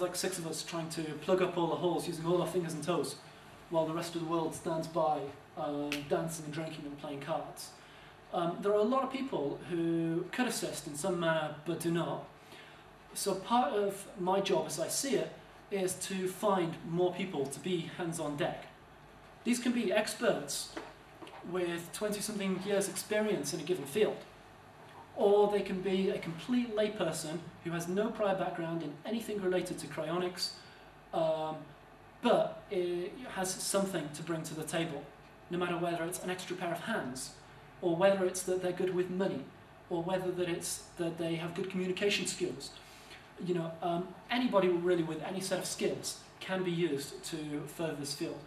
like 6 of us trying to plug up all the holes using all our fingers and toes, while the rest of the world stands by dancing and drinking and playing cards. There are a lot of people who could assist in some manner but do not. So part of my job, as I see it, is to find more people to be hands on deck. These can be experts with 20-something years experience in a given field, or they can be a complete layperson who has no prior background in anything related to cryonics, but it has something to bring to the table, no matter whether it's an extra pair of hands, or whether it's that they're good with money, or whether that it's that they have good communication skills. You know, anybody really with any set of skills can be used to further this field.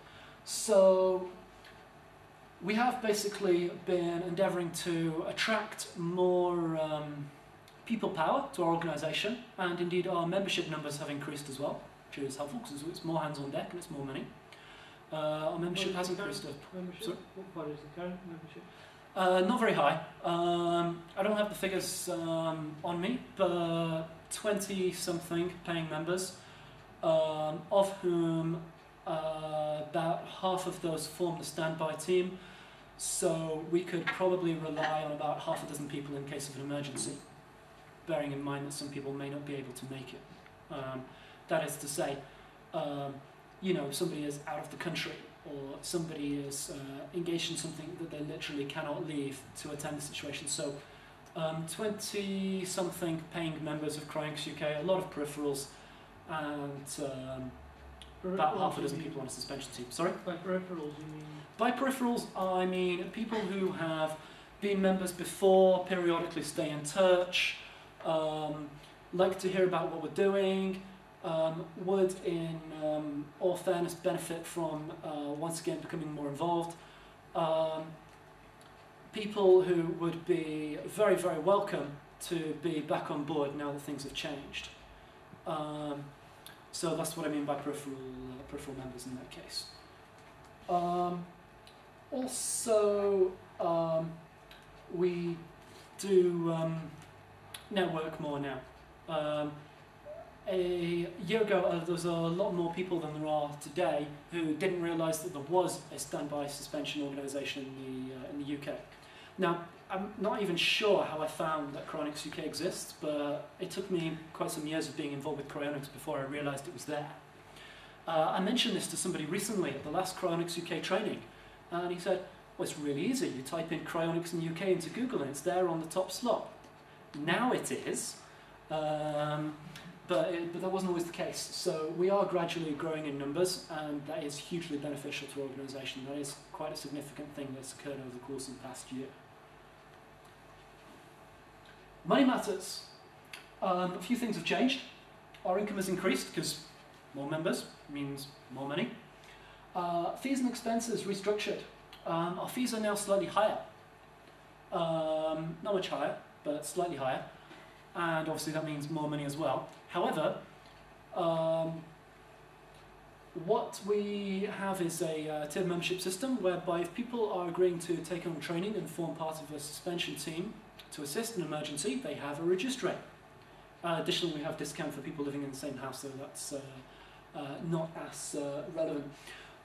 So we have basically been endeavouring to attract more people power to our organisation, and indeed our membership numbers have increased as well, which is helpful because it's more hands on deck and it's more money. Our membership has increased. What is the current membership? Not very high. I don't have the figures on me, but 20-something paying members, of whom about half of those form the standby team, so we could probably rely on about half a dozen people in case of an emergency, bearing in mind that some people may not be able to make it. That is to say, you know, somebody is out of the country, or somebody is engaged in something that they literally cannot leave to attend the situation. So 20-something paying members of Cryonics UK, a lot of peripherals, and about half a dozen people on a suspension team. Sorry? By peripherals you mean? By peripherals I mean people who have been members before, periodically stay in touch, like to hear about what we're doing, would in all fairness benefit from once again becoming more involved. People who would be very, very welcome to be back on board now that things have changed. So that's what I mean by peripheral members in that case. Also, we do network more now. A year ago, there was a lot more people than there are today who didn't realise that there was a standby suspension organisation in the UK. Now, I'm not even sure how I found that Cryonics UK exists, but it took me quite some years of being involved with cryonics before I realised it was there. I mentioned this to somebody recently at the last Cryonics UK training, and he said, well, it's really easy. You type in Cryonics in UK into Google and it's there on the top slot. Now it is. But that wasn't always the case. So we are gradually growing in numbers, and that is hugely beneficial to our organisation. That is quite a significant thing that's occurred over the course of the past year. Money matters. A few things have changed. Our income has increased because more members means more money. Fees and expenses restructured. Our fees are now slightly higher. Not much higher, but slightly higher. And obviously that means more money as well. However, what we have is a tiered membership system whereby if people are agreeing to take on training and form part of a suspension team to assist in an emergency, they have a reduced rate. Additionally, we have discount for people living in the same house, so that's not as relevant.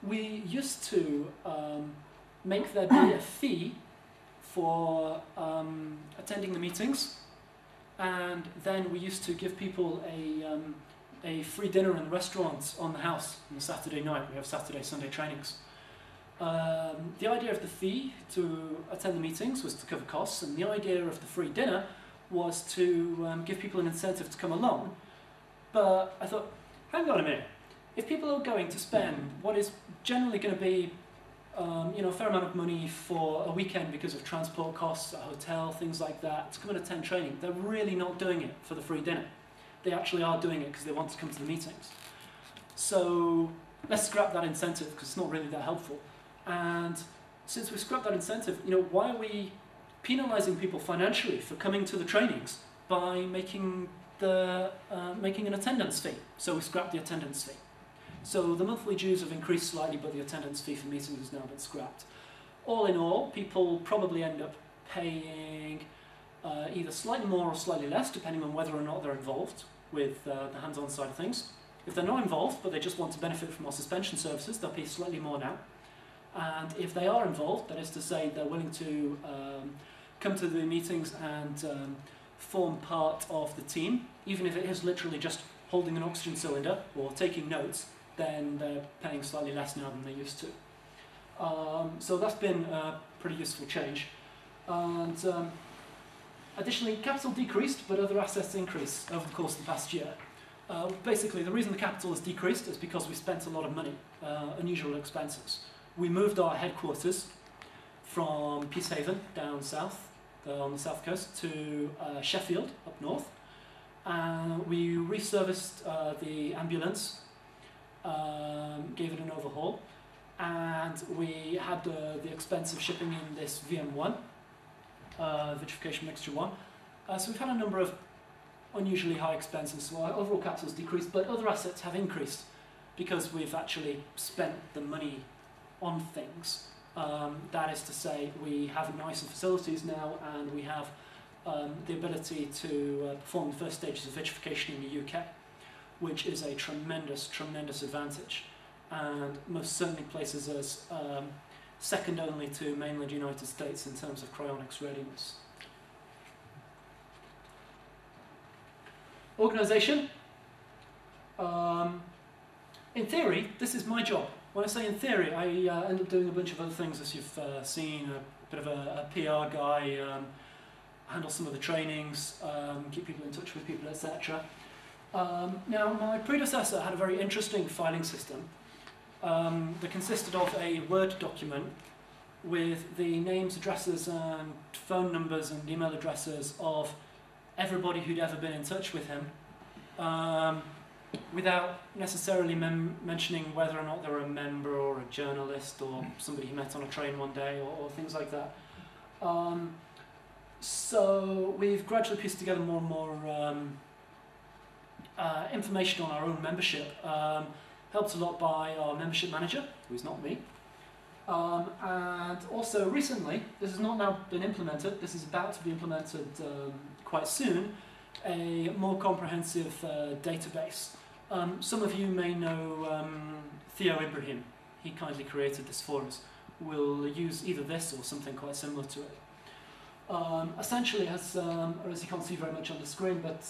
We used to make there be a fee for attending the meetings, and then we used to give people a free dinner in the restaurants on the house on a Saturday night. We have Saturday, Sunday trainings. The idea of the fee to attend the meetings was to cover costs, and the idea of the free dinner was to give people an incentive to come along. But I thought, hang on a minute, if people are going to spend what is generally going to be you know, a fair amount of money for a weekend because of transport costs, a hotel, things like that, to come and attend training, they're really not doing it for the free dinner. They actually are doing it because they want to come to the meetings. So let's scrap that incentive because it's not really that helpful. And since we scrapped that incentive, you know, why are we penalising people financially for coming to the trainings by making an attendance fee? So we scrapped the attendance fee. So the monthly dues have increased slightly, but the attendance fee for meetings has now been scrapped. All in all, people probably end up paying either slightly more or slightly less, depending on whether or not they're involved with the hands-on side of things. If they're not involved, but they just want to benefit from our suspension services, they'll pay slightly more now. And if they are involved, that is to say they're willing to come to the meetings and form part of the team, even if it is literally just holding an oxygen cylinder or taking notes, then they're paying slightly less now than they used to. So that's been a pretty useful change. And additionally, capital decreased, but other assets increased over the course of the past year. Basically, the reason the capital has decreased is because we spent a lot of money, unusual expenses. We moved our headquarters from Peacehaven down south, on the south coast, to Sheffield up north. We reserviced the ambulance, gave it an overhaul, and we had the expense of shipping in this VM1, vitrification mixture 1. So we've had a number of unusually high expenses, so our overall capital has decreased, but other assets have increased because we've actually spent the money on things. That is to say, we have nicer facilities now, and we have the ability to perform the first stages of vitrification in the UK, which is a tremendous, tremendous advantage, and most certainly places us second only to mainland United States in terms of cryonics readiness. Organisation. In theory, this is my job. When I say in theory, I end up doing a bunch of other things, as you've seen, a bit of a PR guy, handle some of the trainings, keep people in touch with people, etc. Now, my predecessor had a very interesting filing system that consisted of a Word document with the names, addresses, and phone numbers and email addresses of everybody who'd ever been in touch with him, without necessarily mentioning whether or not they were a member or a journalist or somebody he met on a train one day or things like that. So we've gradually pieced together more and more information on our own membership, helped a lot by our membership manager, who's not me. And also recently, this has not now been implemented, this is about to be implemented quite soon, a more comprehensive database. Some of you may know Theo Ibrahim. He kindly created this for us. We'll use either this or something quite similar to it. Essentially has, or as you can't see very much on the screen, but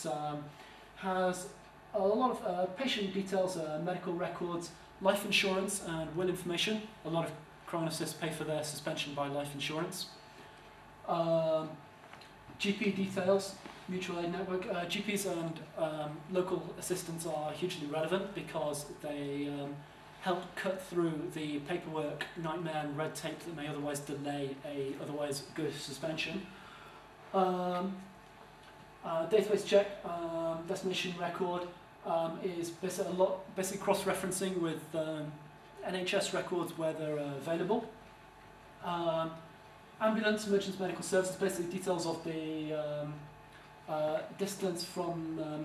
has a lot of patient details, medical records, life insurance and will information. A lot of chronicists pay for their suspension by life insurance. GP details, mutual aid network. GPs and local assistants are hugely relevant because they help cut through the paperwork, nightmare and red tape that may otherwise delay a otherwise good suspension. Database check, destination record is basically cross-referencing with NHS records where they're available. Ambulance, emergency medical services, basically details of the distance from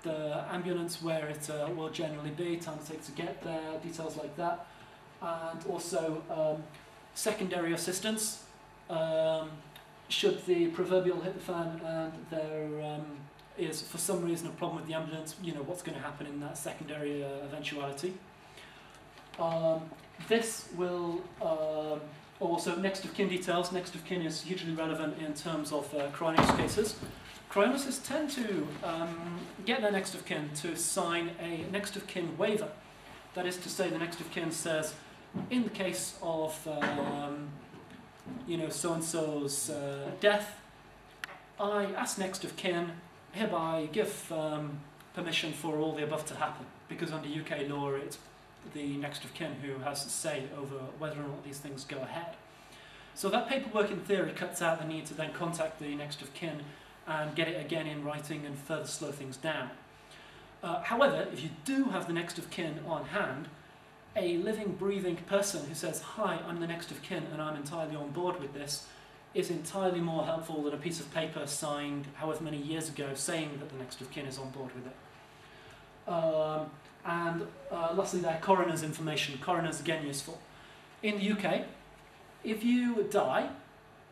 the ambulance where it will generally be, time it takes to get there, details like that. And also secondary assistance. Should the proverbial hit the fan and there is for some reason a problem with the ambulance, you know what's going to happen in that secondary eventuality. This will also next of kin details. Next of kin is hugely relevant in terms of cryonics cases. Cryonicists tend to get their next of kin to sign a next of kin waiver. That is to say, the next of kin says, in the case of so-and-so's death, I, as next of kin, hereby give permission for all the above to happen, because under UK law it's the next of kin who has say over whether or not these things go ahead. So that paperwork in theory cuts out the need to then contact the next of kin and get it again in writing and further slow things down. However, if you do have the next of kin on hand, a living, breathing person who says, hi, I'm the next of kin and I'm entirely on board with this, is entirely more helpful than a piece of paper signed however many years ago saying that the next of kin is on board with it. And lastly there, coroner's information. Coroner's again useful. In the UK, if you die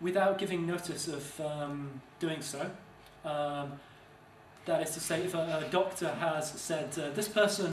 without giving notice of doing so, That is to say, if a doctor has said, this person